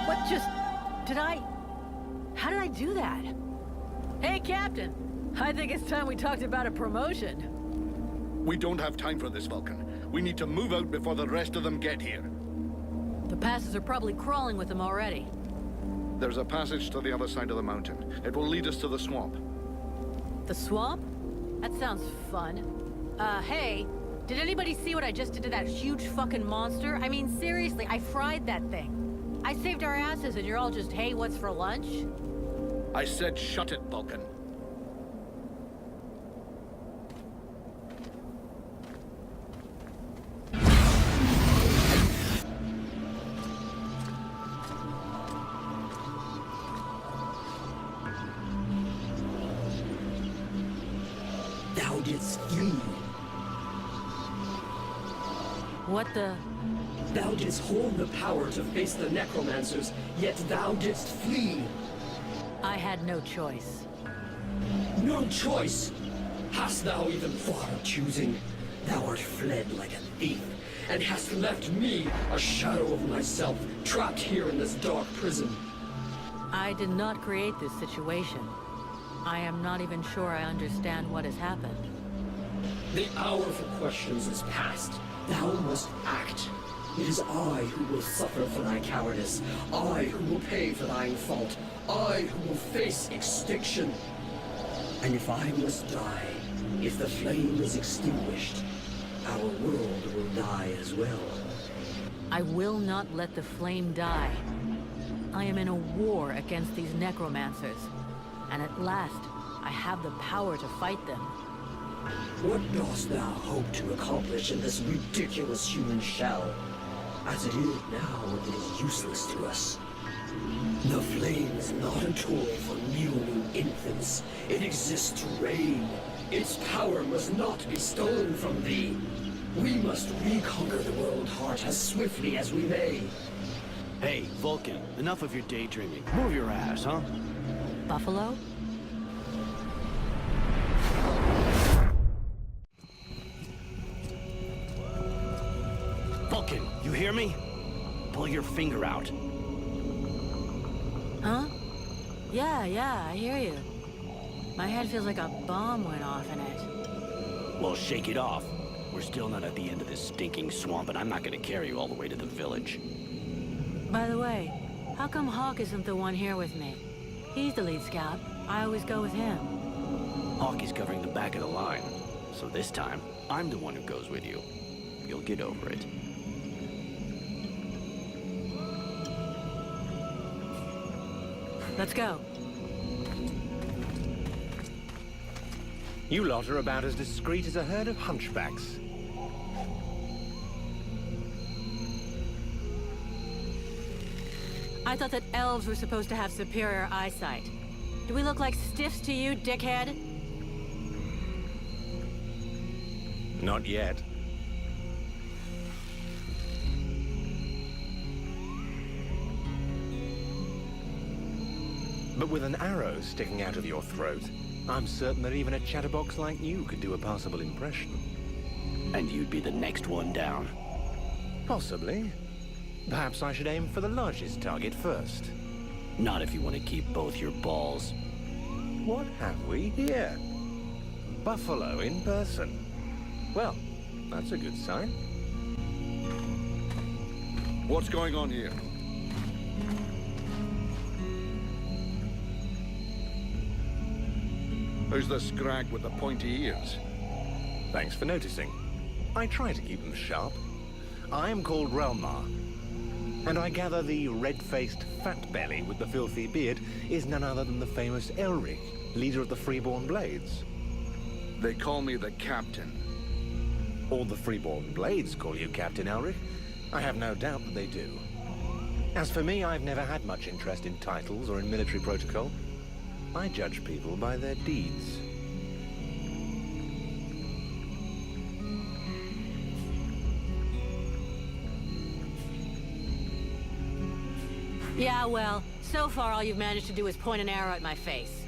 What just... did I... how did I do that? Hey, Captain! I think it's time we talked about a promotion. We don't have time for this, Vulcan. We need to move out before the rest of them get here. The passes are probably crawling with them already. There's a passage to the other side of the mountain. It will lead us to the swamp. The swamp? That sounds fun. Hey, did anybody see what I just did to that huge fucking monster? I mean, seriously, I fried that thing. I saved our asses and you're all just, hey, what's for lunch? I said shut it, Vulcan. Thou didst flee. What the... Thou didst hold the power to face the necromancers, yet thou didst flee. I had no choice. No choice! Hast thou even thought of choosing? Thou art fled like a thief, and hast left me, a shadow of myself, trapped here in this dark prison. I did not create this situation. I am not even sure I understand what has happened. The hour for questions is past. Thou must act. It is I who will suffer for thy cowardice. I who will pay for thine fault. I who will face extinction. And if I must die, if the flame is extinguished, our world will die as well. I will not let the flame die. I am in a war against these necromancers. And at last, I have the power to fight them. What dost thou hope to accomplish in this ridiculous human shell? As it is now, it is useless to us. The flame is not a toy for mewling infants. It exists to reign. Its power must not be stolen from thee. We must reconquer the world heart as swiftly as we may. Hey, Vulcan, enough of your daydreaming. Move your ass, huh? Buffalo? Vulcan, you hear me? Pull your finger out. Huh? Yeah, I hear you. My head feels like a bomb went off in it. Well, shake it off. We're still not at the end of this stinking swamp, and I'm not gonna carry you all the way to the village. By the way, how come Hawk isn't the one here with me? He's the lead scout. I always go with him. Hawk is covering the back of the line, so this time, I'm the one who goes with you. You'll get over it. Let's go. You lot are about as discreet as a herd of hunchbacks. I thought that elves were supposed to have superior eyesight. Do we look like stiffs to you, dickhead? Not yet. But with an arrow sticking out of your throat, I'm certain that even a chatterbox like you could do a passable impression. And you'd be the next one down. Possibly. Perhaps I should aim for the largest target first. Not if you want to keep both your balls. What have we here? Buffalo in person. Well, that's a good sign. What's going on here? Who's the scrag with the pointy ears? Thanks for noticing. I try to keep them sharp. I am called Relmar, and I gather the red-faced fat belly with the filthy beard is none other than the famous Elric, leader of the Freeborn Blades. They call me the Captain. All the Freeborn Blades call you Captain Elric. I have no doubt that they do. As for me, I've never had much interest in titles or in military protocol. I judge people by their deeds. Yeah, well, so far all you've managed to do is point an arrow at my face.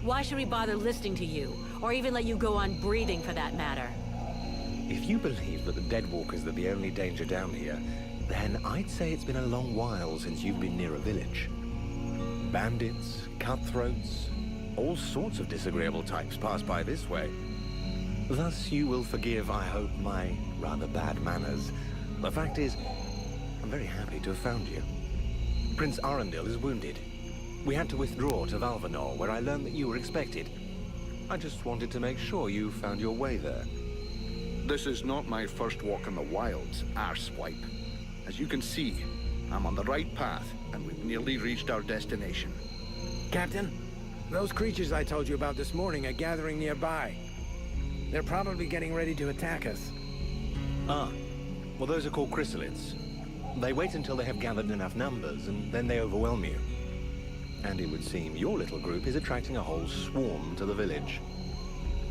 Why should we bother listening to you? Or even let you go on breathing, for that matter? If you believe that the Deadwalkers are the only danger down here, then I'd say it's been a long while since you've been near a village. Bandits, cutthroats, all sorts of disagreeable types pass by this way. Thus, you will forgive, I hope, my rather bad manners. The fact is, I'm very happy to have found you. Prince Arundel is wounded. We had to withdraw to Valvanor, where I learned that you were expected. I just wanted to make sure you found your way there. This is not my first walk in the wilds, arsewipe. As you can see, I'm on the right path, and we've nearly reached our destination. Captain, those creatures I told you about this morning are gathering nearby. They're probably getting ready to attack us. Ah, well, those are called chrysalids. They wait until they have gathered enough numbers, and then they overwhelm you. And it would seem your little group is attracting a whole swarm to the village.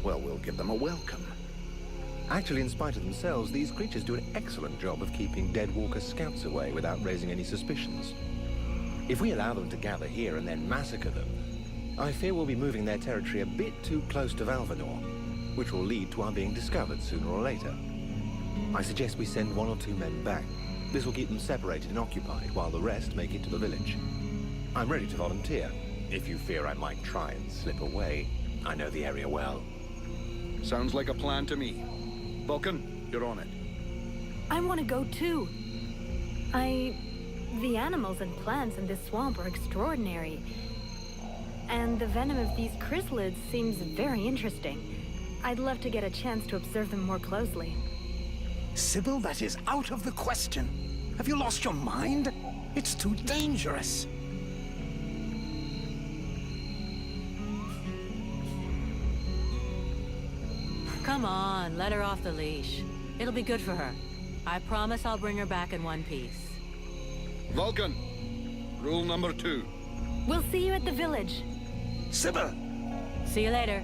Well, we'll give them a welcome. Actually, in spite of themselves, these creatures do an excellent job of keeping Deadwalker scouts away without raising any suspicions. If we allow them to gather here and then massacre them, I fear we'll be moving their territory a bit too close to Valvanor, which will lead to our being discovered sooner or later. I suggest we send 1 or 2 men back. This will keep them separated and occupied while the rest make it to the village. I'm ready to volunteer, if you fear I might try and slip away. I know the area well. Sounds like a plan to me. Vulcan, you're on it. I want to go too. The animals and plants in this swamp are extraordinary. And the venom of these chrysalids seems very interesting. I'd love to get a chance to observe them more closely. Sybil, that is out of the question. Have you lost your mind? It's too dangerous. Come on, let her off the leash. It'll be good for her. I promise I'll bring her back in one piece. Vulcan, rule number 2. We'll see you at the village. Sybil! See you later.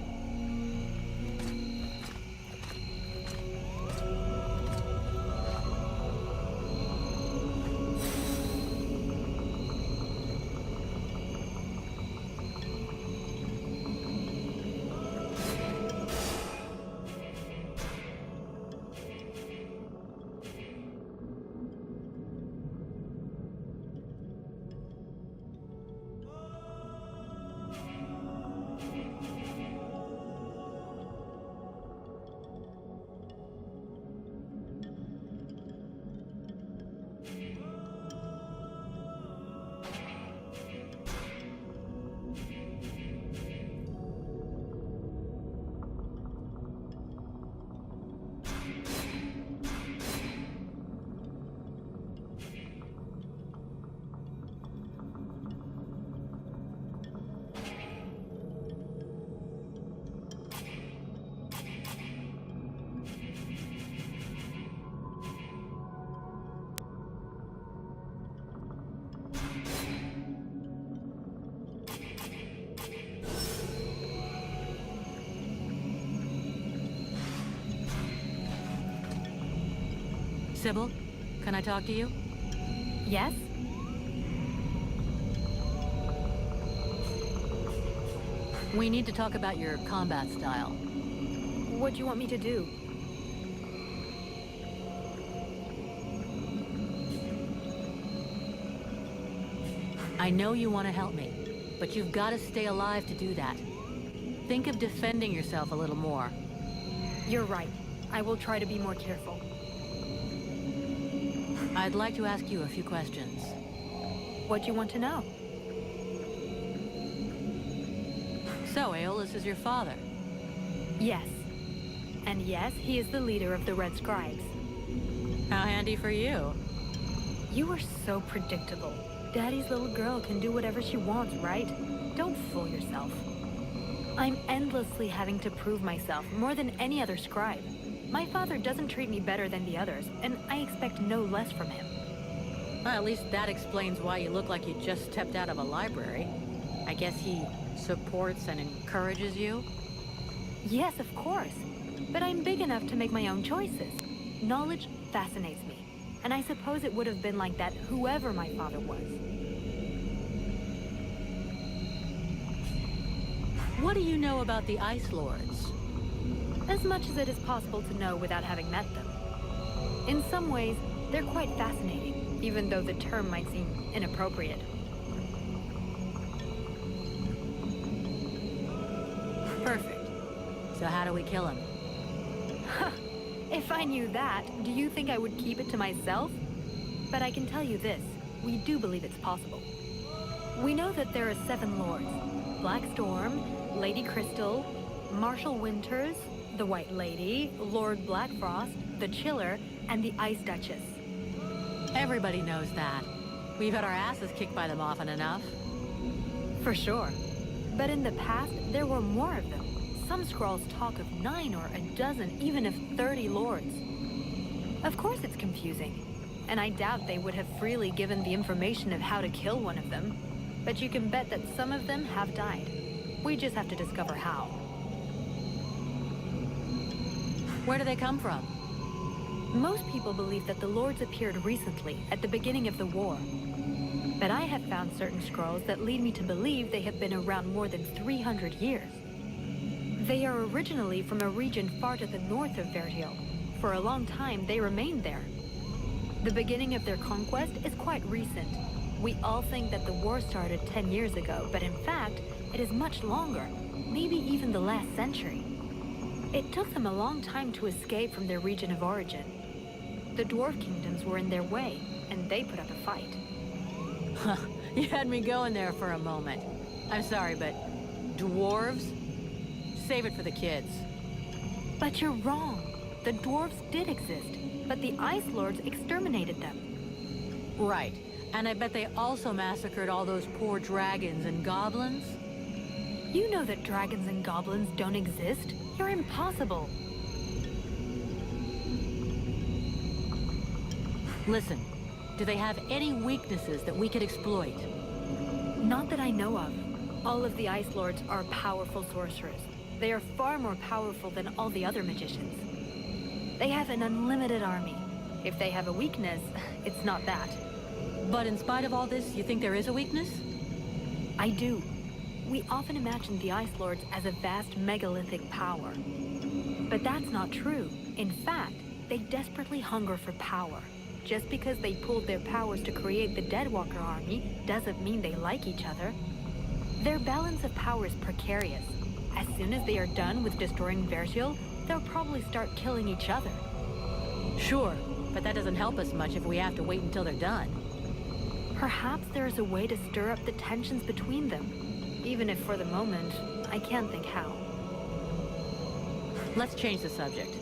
Sybil, can I talk to you? Yes? We need to talk about your combat style. What do you want me to do? I know you want to help me, but you've got to stay alive to do that. Think of defending yourself a little more. You're right. I will try to be more careful. I'd like to ask you a few questions. What do you want to know? So, Aeolus is your father? Yes. And yes, he is the leader of the Red Scribes. How handy for you. You are so predictable. Daddy's little girl can do whatever she wants, right? Don't fool yourself. I'm endlessly having to prove myself more than any other scribe. My father doesn't treat me better than the others, and I expect no less from him. Well, at least that explains why you look like you just stepped out of a library. I guess he supports and encourages you? Yes, of course. But I'm big enough to make my own choices. Knowledge fascinates me, and I suppose it would have been like that whoever my father was. What do you know about the Ice Lords? As much as it is possible to know without having met them. In some ways, they're quite fascinating. even though the term might seem inappropriate. Perfect. So how do we kill him? If I knew that, do you think I would keep it to myself? But I can tell you this, we do believe it's possible. We know that there are 7 lords. Black Storm, Lady Crystal, Marshal Winters, the White Lady, Lord Blackfrost, the Chiller, and the Ice Duchess. Everybody knows that. We've had our asses kicked by them often enough. For sure. But in the past, there were more of them. Some scrolls talk of 9 or a dozen, even of 30 lords. Of course it's confusing. And I doubt they would have freely given the information of how to kill one of them. But you can bet that some of them have died. We just have to discover how. Where do they come from? Most people believe that the lords appeared recently, at the beginning of the war. But I have found certain scrolls that lead me to believe they have been around more than 300 years. They are originally from a region far to the north of Vertiel. For a long time, they remained there. The beginning of their conquest is quite recent. We all think that the war started 10 years ago, but in fact, it is much longer, maybe even the last century. It took them a long time to escape from their region of origin. The dwarf kingdoms were in their way, and they put up a fight. You had me going there for a moment. I'm sorry, but dwarves? Save it for the kids. But you're wrong. The dwarves did exist, but the Ice Lords exterminated them. Right. And I bet they also massacred all those poor dragons and goblins? You know that dragons and goblins don't exist. You're impossible. Listen, do they have any weaknesses that we could exploit? Not that I know of. All of the Ice Lords are powerful sorcerers. They are far more powerful than all the other magicians. They have an unlimited army. If they have a weakness, it's not that. But in spite of all this, you think there is a weakness? I do. We often imagine the Ice Lords as a vast megalithic power. But that's not true. In fact, they desperately hunger for power. Just because they pooled their powers to create the Deadwalker army doesn't mean they like each other. Their balance of power is precarious. As soon as they are done with destroying Vertiel, they'll probably start killing each other. Sure, but that doesn't help us much if we have to wait until they're done. Perhaps there is a way to stir up the tensions between them. Even if for the moment, I can't think how. Let's change the subject.